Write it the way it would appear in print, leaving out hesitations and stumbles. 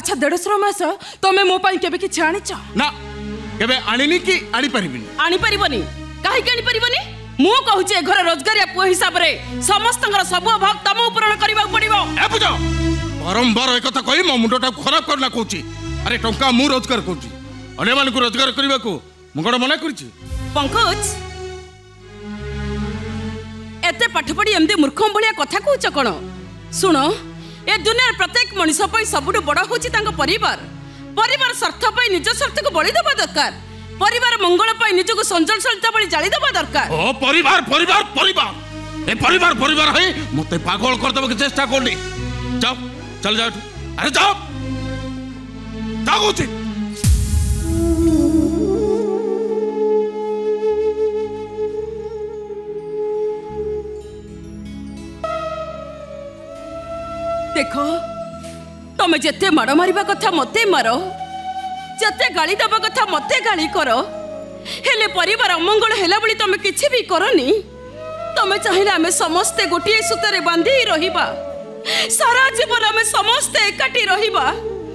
अच्छा 150 मास तमे मो पाई केबे कि आनिच ना केबे आनिनी कि आनी परिबिनी आनी परिबनी काहे के आनी परिबनी मु कहूचे घर रोजगारिया पुआ हिसाब रे समस्तंगर सब अभाव तम पूरण करबा पड़िबो ए बुझो बारंबार एक कथा कहि मो मुंडटा खराब करना कहूची अरे टंका मु रोजगार करची अने मान को रोजगार करबा को मुगड़ मना करची पंकज एते पाठ पढ़ी एमदी मूर्खम भलिया कथा कहूच कोन सुनो ए दुनिया प्रत्येक मनुष्य पई सबुठु बड़ होची तांको परिवार परिवार स्वार्थ पई निज स्वार्थ को बळी देबा दरकार परिवार मंगल पई निजको संजलसलता बळी जाली देबा दरकार ओ परिवार परिवार परिवार ए परिवार परिवार है मते पागल कर देबा के चेष्टा करली जाओ चल जाओ अरे जाओ जाओ उठी देखो तमे जेते मार मारिबा कथा मते मारो जेते गाली दबा कथा मते गाली करो हेले परिवार अमंगल हेला बली तमे किछि भी करनी तमे चाहिला हमें समस्ते गोटिए सूत्र बांधी रहिबा सारा जीवन हमें समस्ते एकाठी रहिबा